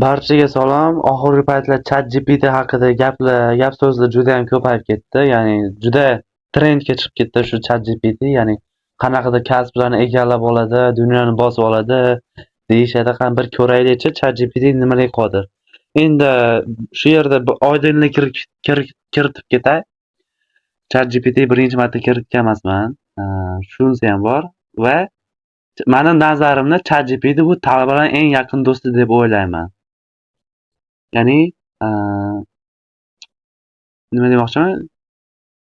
Barchaga salom. Oxirgi paytlar ChatGPT haqida gap so'zlar juda ham ko'payib ketdi. Ya'ni juda trendga chiqib ketdi shu ChatGPT. Ya'ni qanaqadir kasblarni egallab oladi, dunyoni bosib oladi deyishadi. Qani bir ko'raylikchi ChatGPT nimaga qodir. Endi shu yerda oydinlik kiritib ketay. ChatGPT birinchi marta kiritgan emasman. Shunisi ham bor va mani nazarimda ChatGPT bu talabalarning eng yaqin do'sti deb o'ylayman. Ya'ni, nima demoqchiman?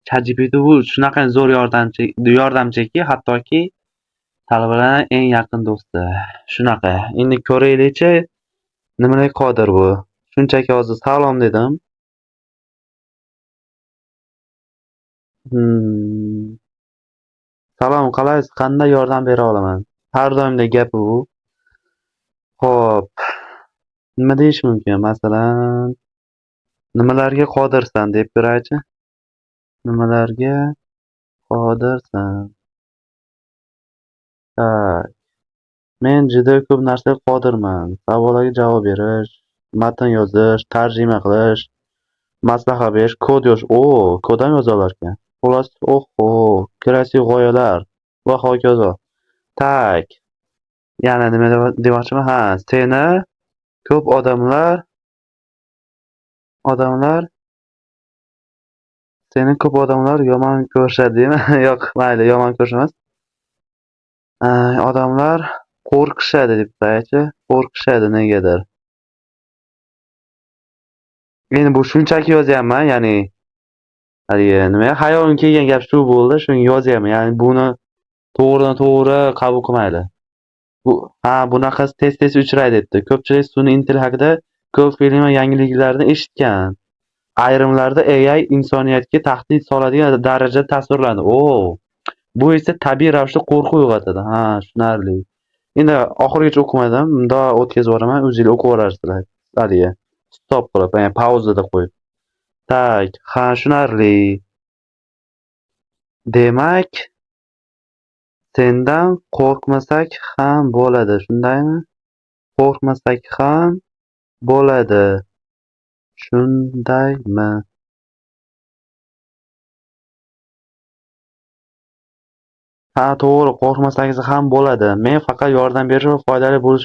ChatGPT bu shunaqangi zo'r yordamchiki, hattoki talabalarning eng yaqin do'sti. Shunaqa. Endi ko'raylikchi, nimaga qodir bu. Shunchaki hozir salom dedim. Salom, qalaysiz? Qanday yordam bera olaman? Har doimdagi gapi bu. Xo'p, nima deyish mumkin? Masalan, nimalarga qodirsan deb ko'raychi? Nimalarga qodirsan? Tak. Men juda ko'p narsaga qodirman. Savollarga javob berish, matn yozish, tarjima qilish, maslahat berish, kod yozish. Kod ham yoza olarkan. Xullas, kreativ g'oyalar va hokazo. Tak. Yana nima demoqchiman? Seni ko'p odamlar yomon ko'rishadi deymi? Yo'q, mayli, yomon ko'rish emas. Odamlar qo'rqishadi deb qo'yaychi. Qo'rqishadi negadir. Endi bu shunchaki yozyapman, ya'ni hayolimga kelgan gap shu bo'ldi, shuni yozyapman. Ya'ni buni to'g'ridan-to'g'ri qabul qilmaydi. Bunaqasi tez-tez uchraydi debdi. Ko'pchilik sun'iy intellekt haqida ko'p film va yangiliklarni eshitgan. Ayrimlarda AI insoniyatga tahdid soladigan darajada tasvirlandi. Bu esa tabiiy ravishda qo'rquv uyg'otadi. Tushunarli. Endi oxirigacha o'qimadim. Bundoq o'tkazib yuboraman, o'zinglar o'qib olasizlar. Haligi stop qilib, pauzada qo'yib. Tak, tushunarli. Demak, sendan qo'rqmasak ham bo'ladi, shundaymi? Qo'rqmasak ham bo'ladi, shundaymi? To'g'ri, qo'rqmasangiz ham bo'ladi. Men faqat yordam berish va foydali bo'lish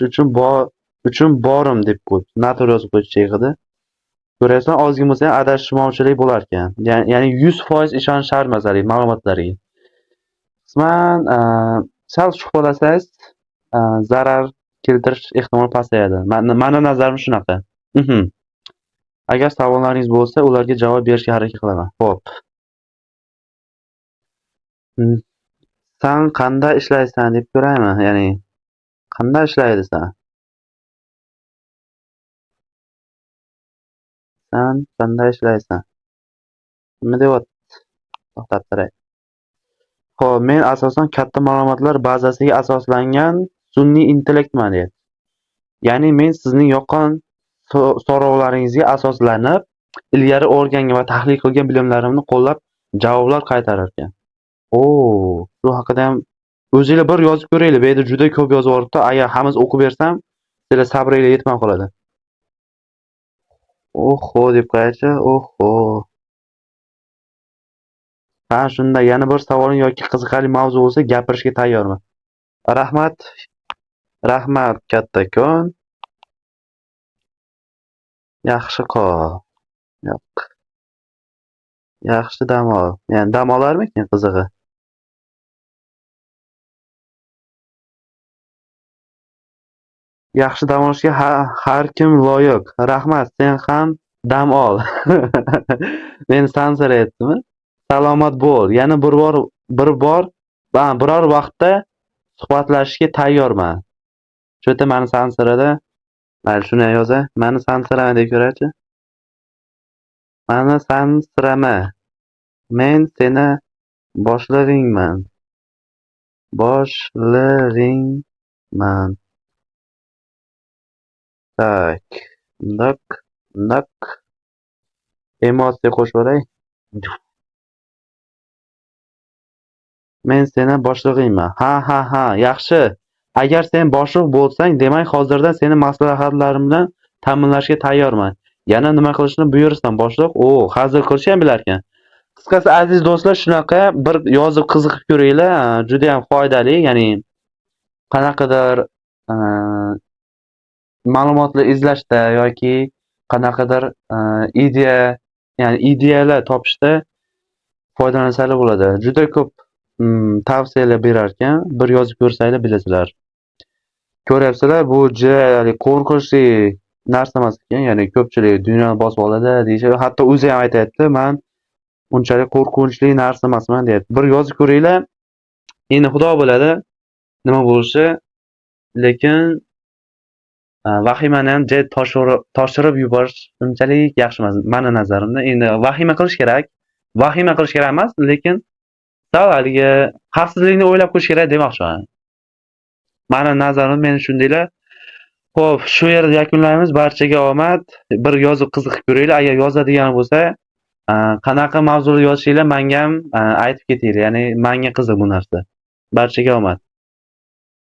uchun borim deb qo'yibdi. Natur yozib qo'yish cheg'ida. Ko'rasizlar, ozgina bo'lsa ham adashmovchilik bo'larkan. Ya'ni 100% ishonish shart emas ma'lumotlarga. Qisman sal shubhalasangiz, zarar keltirish ehtimoli pasayadi. Mani nazarim shunaqa. Agar savollaringiz bo'lsa, ularga javob berishga harakat qilaman. Xo'p. Sen qanday ishlaysan deb ko'raymi? Ya'ni qanday ishlaysan? Sen qanday ishlaysan? Nima deyapti? To'xtab turay. Xo'p, men asosan katta ma'lumotlar bazasiga asoslangan sun'iy intellektman deyapti. Ya'ni men sizning yoqqan so'rovlaringizga asoslanib, ilgari o'rgangan va tahlil qilgan bilimlarimni qo'llab javoblar qaytarar ekan. Shu haqida ham o'zinglar bir yozib ko'ringlar. Bu yerda juda ko'p yozib yuboribdi. Agar hammasi o'qib bersam, sizlar sabringlar yetmay qoladi. Deb qo'yaychi. Shunda yana bir savoling yoki qiziqarli mavzu bo'lsa, gapirishga tayyorman. Rahmat kattakon. Yaxshi qol. Yo'q. Yaxshi dam ol. Ya'ni dam olarmikin qizig'i? Yaxshi dam olishga har kim loyiq. Rahmat, sen ham dam ol. Meni sansirayaptimi? Salomat bo'l. Yana biror vaqtda suhbatlashishga tayyorman. Shu yerda mani sansirada. Mayli, shuni yozay. Mani sansirama deb ko'raychi. Mani sansirama. Men seni boshlig'ingman. Tak. Naq. Emotsiya qo'shib yuboray. Men seni boshlig'ingman. Ha, yaxshi. Agar sen boshliq bo'lsang, demak hozirdan seni maslahatlarim bilan ta'minlashga tayyorman. Yana nima qilishni buyursam boshliq, hazil qilishni ham bilar ekan. Qisqasi aziz do'stlar, shunaqa bir yozib qiziqib ko'ringlar, juda ham foydali, ya'ni qanaqadir ma'lumotlar izlashda yoki qanaqadir ideyalar topishda foydalansalar bo'ladi. Juda ko'p tavsiyalar berar ekan, bir yozib ko'rsanglar bilasizlar. Ko'ryapsizlar, bu juda qo'rqinchli narsa emas ekan, ya'ni ko'pchilik dunyoni bosib oladi deyishadi. Hatto o'zi ham aytayapti, men unchalik qo'rqinchli narsa emasman deyapti. Bir yozib ko'ringlar. Endi xudo biladi nima bo'lishi, lekin vahimani ham toshirib yuborish unchalik yaxshi emas meni nazarimda. Endi vahima qilish kerak. Vahima qilish kerak emas, lekin sal haligi xavfsizlikni o'ylab qo'yish kerak demoqchiman. Meni nazarim men shundaylar. Xo'p, shu yerda yakunlaymiz. Barchaga omad. Bir yozib qiziqib ko'ringlar. Agar yozadigan bo'lsa, qanaqa mavzuda yozishinglar menga ham aytib ketinglar. Ya'ni menga qiziq bu narsa. Barchaga omad.